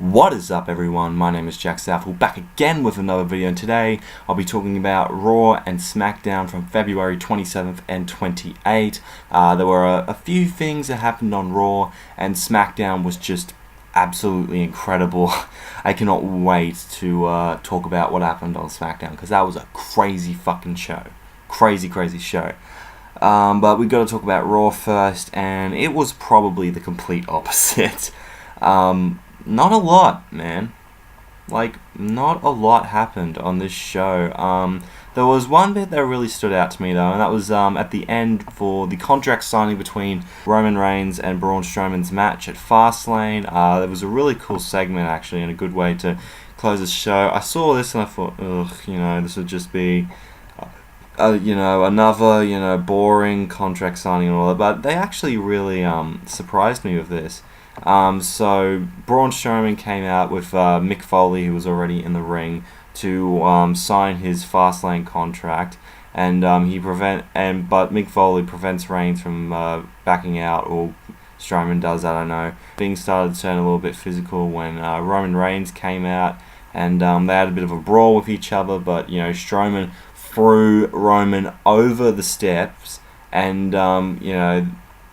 What is up, everyone? My name is Jack Southall, back again with another video, and today I'll be talking about Raw and SmackDown from February 27th and 28th. There were a few things that happened on Raw, and SmackDown was just absolutely incredible. I cannot wait to talk about what happened on SmackDown, because that was a crazy fucking show. Crazy show. But we got to talk about Raw first, and it was probably the complete opposite. Not a lot, man. Not a lot happened on this show. There was one bit that really stood out to me, though, and that was at the end for the contract signing between Roman Reigns and Braun Strowman's match at Fastlane. It was a really cool segment, actually, and a good way to close the show. I saw this and I thought, this would just be another, boring contract signing and all that, but they actually really surprised me with this. So Braun Strowman came out with Mick Foley, who was already in the ring, to sign his Fastlane contract, and but Mick Foley prevents Reigns from backing out, or Strowman does, I don't know. Things started to turn a little bit physical when Roman Reigns came out, and they had a bit of a brawl with each other, but Strowman threw Roman over the steps, and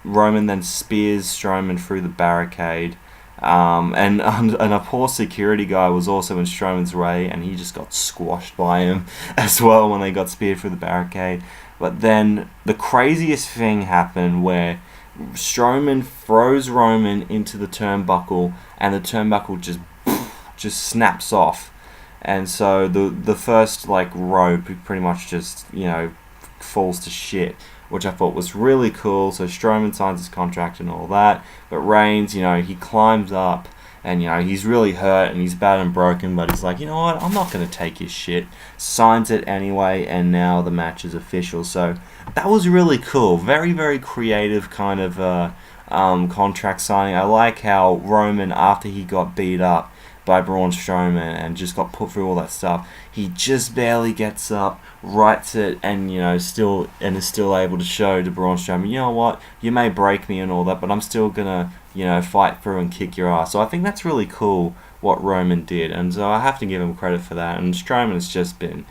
Roman then spears Strowman through the barricade, and a poor security guy was also in Strowman's way, and he just got squashed by him as well when they got speared through the barricade. But then the craziest thing happened where Strowman throws Roman into the turnbuckle, and the turnbuckle just snaps off, and so the first rope pretty much just falls to shit, which I thought was really cool. So Strowman signs his contract and all that, but Reigns, he climbs up, and he's really hurt and he's bad and broken, but he's like, you know what, I'm not going to take his shit, signs it anyway, and now the match is official. So that was really cool. Very creative kind of contract signing. I like how Roman, after he got beat up by Braun Strowman and just got put through all that stuff, he just barely gets up, writes it, and is still able to show to Braun Strowman, you know what, you may break me and all that, but I'm still gonna fight through and kick your ass. So I think that's really cool what Roman did, and so I have to give him credit for that. And Strowman has just been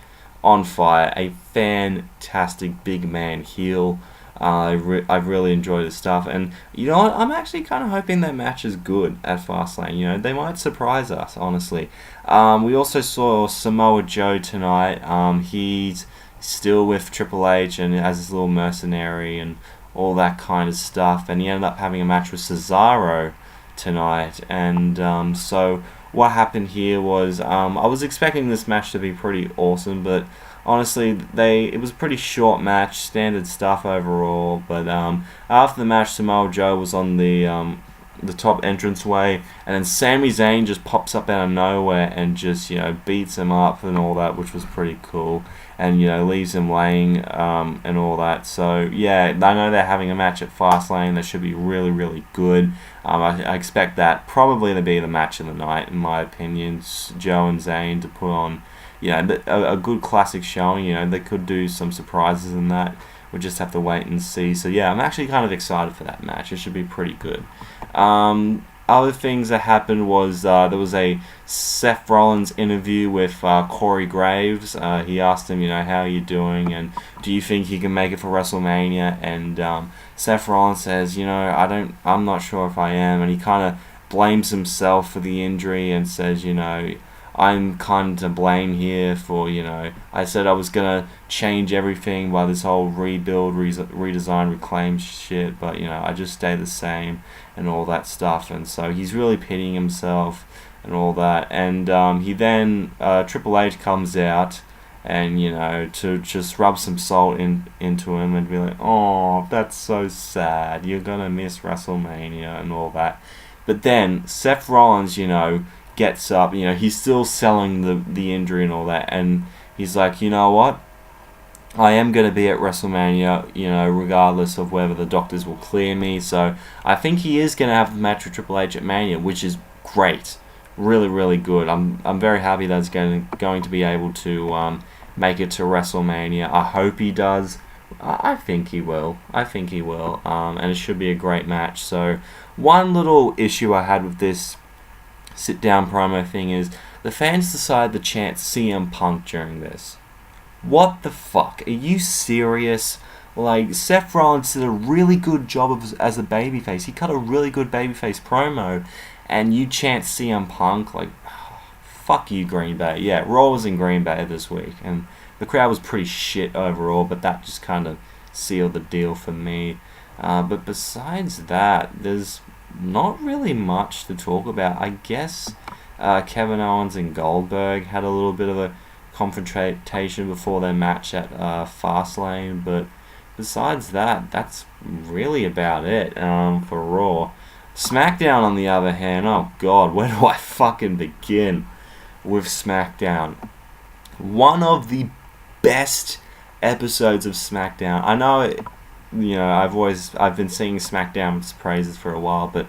on fire, a fantastic big man heel. I've really enjoyed his stuff, and you know what, I'm actually kind of hoping their match is good at Fastlane. They might surprise us, honestly. We also saw Samoa Joe tonight. He's still with Triple H and as his little mercenary and all that kind of stuff, and he ended up having a match with Cesaro tonight. And so what happened here was, I was expecting this match to be pretty awesome, but honestly, it was a pretty short match, standard stuff overall. But after the match, Samoa Joe was on the top entranceway, and then Sami Zayn just pops up out of nowhere and just beats him up and all that, which was pretty cool, and leaves him laying and all that. So yeah, I know they're having a match at Fastlane that should be really good. I expect that probably to be the match of the night, in my opinion. Joe and Zayn to put on a good classic showing. They could do some surprises in that. We'll just have to wait and see. So yeah, I'm actually kind of excited for that match. It should be pretty good. Other things that happened was there was a Seth Rollins interview with Corey Graves. He asked him, how are you doing, and do you think he can make it for WrestleMania? And Seth Rollins says, I'm not sure if I am, and he kind of blames himself for the injury and says, I'm kind of to blame here for, I said I was going to change everything by this whole rebuild, redesign, reclaim shit, but, I just stay the same and all that stuff. And so he's really pitying himself and all that. And he then, Triple H comes out and, to just rub some salt into him and be like, oh, that's so sad. You're going to miss WrestleMania and all that. But then Seth Rollins, gets up, he's still selling the injury and all that, and he's like, you know what, I am going to be at WrestleMania, regardless of whether the doctors will clear me. So I think he is going to have the match with Triple H at Mania, which is great, really good. I'm very happy that he's going to be able to make it to WrestleMania. I hope he does. I think he will. And it should be a great match. So one little issue I had with this sit-down promo thing is, the fans decided to chant CM Punk during this. What the fuck? Are you serious? Like, Seth Rollins did a really good job as a babyface. He cut a really good babyface promo, and you chant CM Punk? Like, fuck you, Green Bay. Yeah, Raw was in Green Bay this week, and the crowd was pretty shit overall, but that just kind of sealed the deal for me. But besides that, there's not really much to talk about. I guess Kevin Owens and Goldberg had a little bit of a confrontation before their match at Fastlane, but besides that, that's really about it for Raw. SmackDown, on the other hand, oh god, where do I fucking begin with SmackDown? One of the best episodes of SmackDown. I know, I've been singing SmackDown's praises for a while, but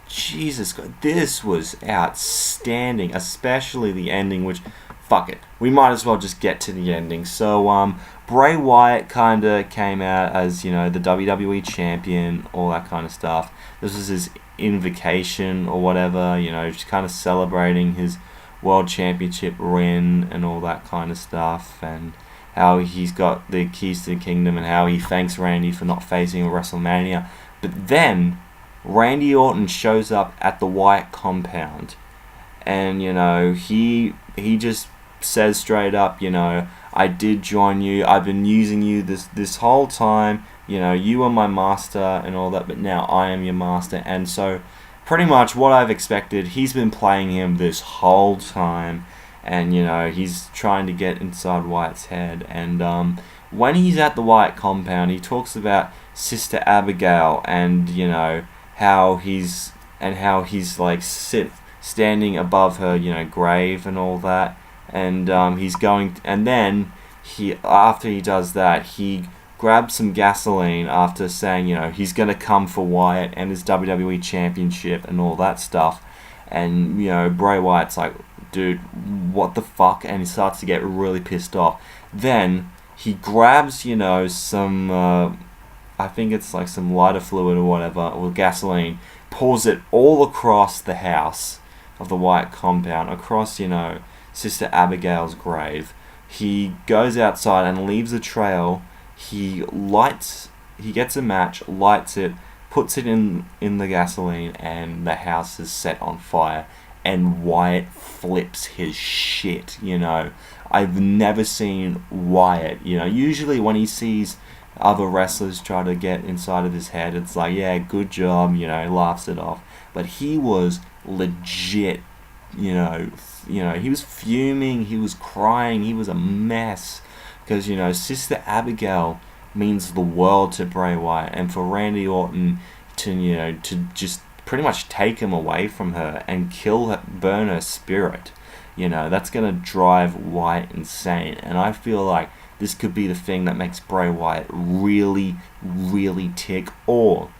Jesus God, this was outstanding, especially the ending, which, fuck it, we might as well just get to the ending. So, Bray Wyatt kind of came out as, the WWE champion, all that kind of stuff. This was his invocation or whatever, just kind of celebrating his World Championship win and all that kind of stuff, and how he's got the keys to the kingdom, and how he thanks Randy for not facing a WrestleMania. But then Randy Orton shows up at the Wyatt compound, and he just says straight up, I did join you. I've been using you this whole time. You were my master and all that, but now I am your master. And so, pretty much what I've expected, he's been playing him this whole time. And, he's trying to get inside Wyatt's head. And when he's at the Wyatt compound, he talks about Sister Abigail and, how he's like standing above her, grave and all that. And then after he does that, he grabs some gasoline after saying, he's going to come for Wyatt and his WWE Championship and all that stuff. And, Bray Wyatt's like, dude, what the fuck? And he starts to get really pissed off. Then he grabs, some, I think it's like some lighter fluid or whatever, or gasoline, pours it all across the house of the Wyatt compound, across, Sister Abigail's grave. He goes outside and leaves a trail. He gets a match, lights it, puts it in the gasoline, and the house is set on fire. And Wyatt flips his shit, I've never seen Wyatt, usually when he sees other wrestlers try to get inside of his head, it's like, yeah, good job, laughs it off. But he was legit, he was fuming, he was crying, he was a mess. Because, Sister Abigail means the world to Bray Wyatt. And for Randy Orton to just pretty much take him away from her and kill her, burn her spirit, that's going to drive Wyatt insane. And I feel like this could be the thing that makes Bray Wyatt really, really tick, or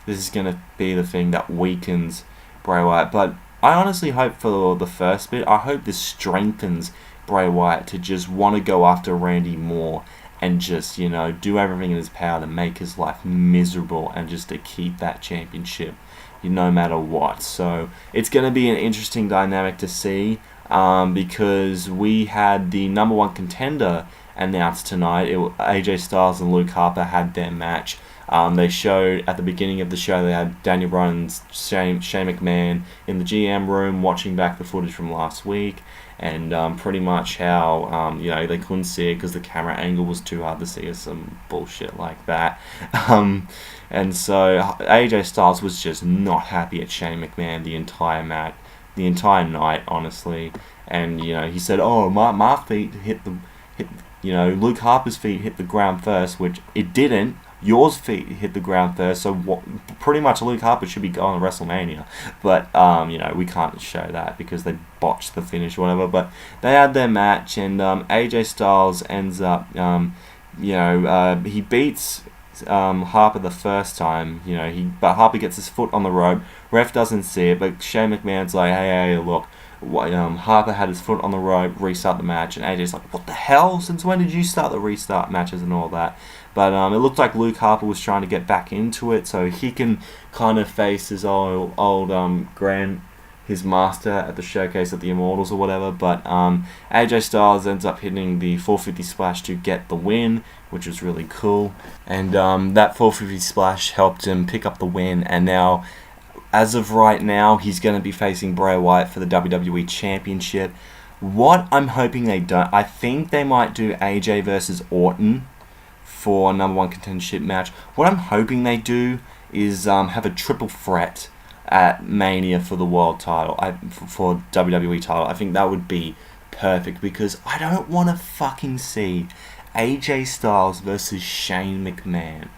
this is going to be the thing that weakens Bray Wyatt. But I honestly hope for the first bit, I hope this strengthens Bray Wyatt to just want to go after Randy more and just, do everything in his power to make his life miserable and just to keep that championship, no matter what. So it's going to be an interesting dynamic to see, because we had the number one contender announced tonight. AJ Styles and Luke Harper had their match. They showed at the beginning of the show, they had Daniel Bryan's Shane McMahon in the GM room watching back the footage from last week, and pretty much how they couldn't see it because the camera angle was too hard to see, or some bullshit like that. And so AJ Styles was just not happy at Shane McMahon the entire night, honestly. And he said, "Oh, my feet hit Luke Harper's feet hit the ground first," which it didn't. Yours feet hit the ground first, so pretty much Luke Harper should be going to WrestleMania. But, we can't show that because they botched the finish or whatever. But they had their match, and AJ Styles ends up, he beats Harper the first time, but Harper gets his foot on the rope. Ref doesn't see it, but Shane McMahon's like, hey, look, Harper had his foot on the rope, restart the match, and AJ's like, what the hell? Since when did you start the restart matches and all that? But it looked like Luke Harper was trying to get back into it so he can kind of face his old his master at the showcase at the Immortals or whatever. But AJ Styles ends up hitting the 450 splash to get the win, which was really cool. And that 450 splash helped him pick up the win. And now, as of right now, he's going to be facing Bray Wyatt for the WWE Championship. What I'm hoping they don't, I think they might do AJ versus Orton for number one contendership match. What I'm hoping they do is have a triple threat at Mania for the world title, for WWE title. I think that would be perfect, because I don't want to fucking see AJ Styles versus Shane McMahon.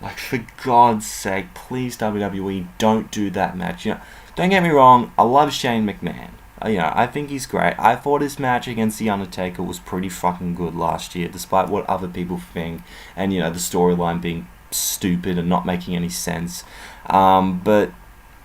Like, for God's sake, please WWE, don't do that match. You know, don't get me wrong, I love Shane McMahon. You know, I think he's great. I thought his match against The Undertaker was pretty fucking good last year, despite what other people think, and, you know, the storyline being stupid and not making any sense. But,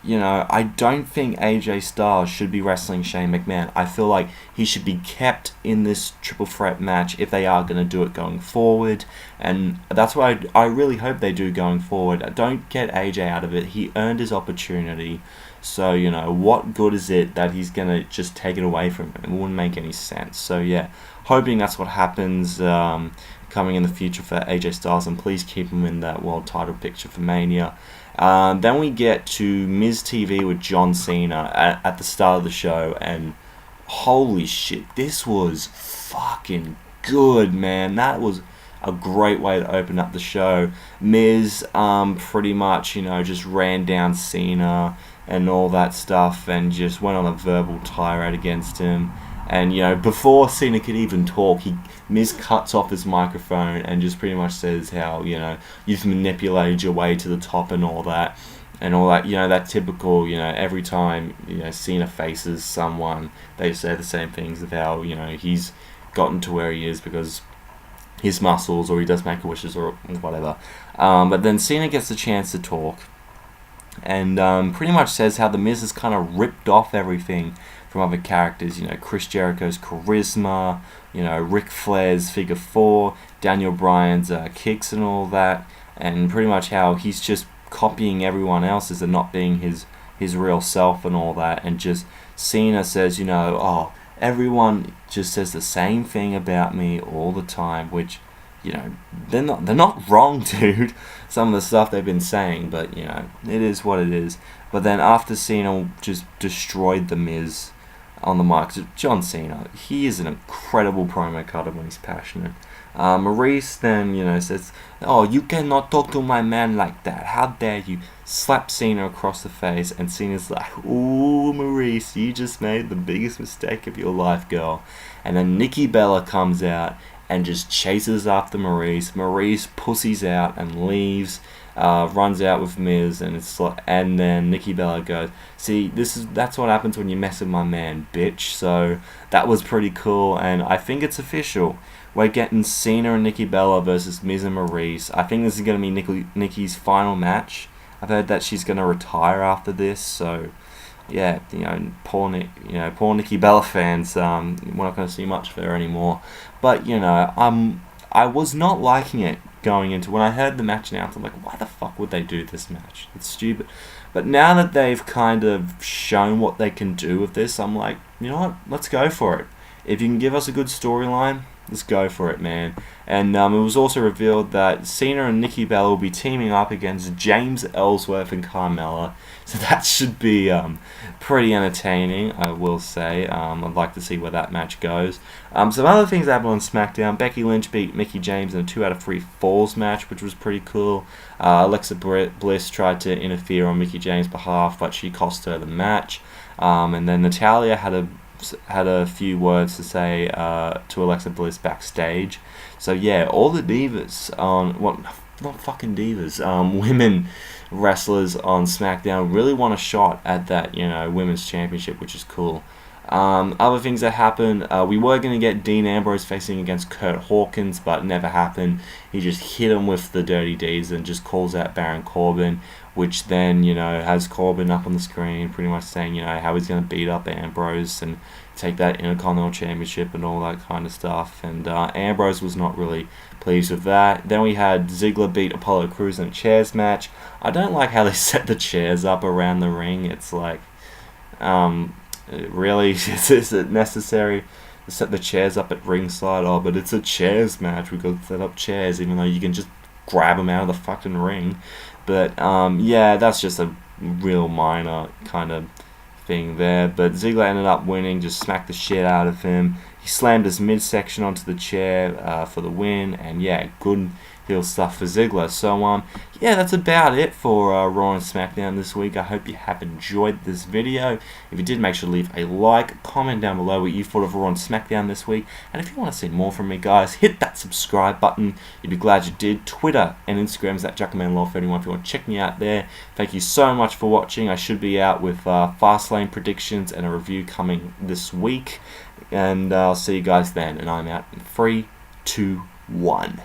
you know, I don't think AJ Styles should be wrestling Shane McMahon. I feel like he should be kept in this triple threat match if they are going to do it going forward. And that's what I really hope they do going forward. Don't get AJ out of it. He earned his opportunity. So, you know, what good is it that he's going to just take it away from him? It wouldn't make any sense. So, yeah, hoping that's what happens coming in the future for AJ Styles. And please keep him in that world title picture for Mania. Then we get to Miz TV with John Cena at the start of the show. And holy shit, this was fucking good, man. That was a great way to open up the show. Miz pretty much, you know, just ran down Cena and all that stuff, and just went on a verbal tirade against him. And, you know, before Cena could even talk, Miz cuts off his microphone and just pretty much says how, you know, you've manipulated your way to the top and all that. And all that, you know, that typical, you know, every time, you know, Cena faces someone, they say the same things of how, you know, he's gotten to where he is because his muscles, or he does Make-A-Wishes or whatever. But then Cena gets the chance to talk, and pretty much says how The Miz has kind of ripped off everything from other characters. You know, Chris Jericho's charisma, you know, Ric Flair's figure four, Daniel Bryan's kicks and all that, and pretty much how he's just copying everyone else's and not being his real self and all that. And just Cena says, you know, oh, everyone just says the same thing about me all the time, which, you know, they're not wrong, dude. Some of the stuff they've been saying, but, you know, it is what it is. But then after Cena just destroyed The Miz on the mic, John Cena, he is an incredible promo cutter when he's passionate. Maurice then, you know, says, oh, you cannot talk to my man like that. How dare you? Slap Cena across the face, and Cena's like, ooh, Maurice, you just made the biggest mistake of your life, girl. And then Nikki Bella comes out and just chases after Maurice. Maurice pussies out and leaves, runs out with Miz, and then Nikki Bella goes, see, that's what happens when you mess with my man, bitch. So that was pretty cool, and I think it's official. We're getting Cena and Nikki Bella versus Miz and Maurice. I think this is going to be Nikki's final match. I've heard that she's going to retire after this, so yeah, you know, poor Nikki Bella fans. We're not going to see much of her anymore. But, you know, I was not liking it going into when I heard the match announced. I'm like, why the fuck would they do this match? It's stupid. But now that they've kind of shown what they can do with this, I'm like, you know what? Let's go for it. If you can give us a good storyline, let's go for it, man. And it was also revealed that Cena and Nikki Bella will be teaming up against James Ellsworth and Carmella. So that should be pretty entertaining, I will say. I'd like to see where that match goes. Some other things happened on SmackDown. Becky Lynch beat Mickie James in a 2 out of 3 falls match, which was pretty cool. Alexa Bliss tried to interfere on Mickie James' behalf, but she cost her the match. And then Natalya had a few words to say to Alexa Bliss backstage. So yeah, all the divas not fucking divas, women wrestlers on SmackDown really want a shot at that, you know, women's championship, which is cool. Other things that happened, we were going to get Dean Ambrose facing against Kurt Hawkins, but it never happened. He just hit him with the Dirty Deeds and just calls out Baron Corbin, which then, you know, has Corbin up on the screen pretty much saying, you know, how he's going to beat up Ambrose and take that Intercontinental Championship and all that kind of stuff. And Ambrose was not really pleased with that. Then we had Ziggler beat Apollo Crews in a chairs match. I don't like how they set the chairs up around the ring. It's like, Really, is it necessary to set the chairs up at ringside? Oh, but it's a chairs match. We've got to set up chairs, even though you can just grab them out of the fucking ring. But yeah, that's just a real minor kind of thing there. But Ziggler ended up winning, just smacked the shit out of him. He slammed his midsection onto the chair for the win, and yeah, good heel stuff for Ziggler. So yeah, that's about it for Raw and SmackDown this week. I hope you have enjoyed this video. If you did, make sure to leave a like, comment down below what you thought of Raw and SmackDown this week, and if you want to see more from me, guys, hit that subscribe button. You'd be glad you did. Twitter and Instagram is at JuckmanLaw31 if you want to check me out there. Thank you so much for watching. I should be out with Fastlane predictions and a review coming this week, and I'll see you guys then. And I'm out in 3, 2, 1.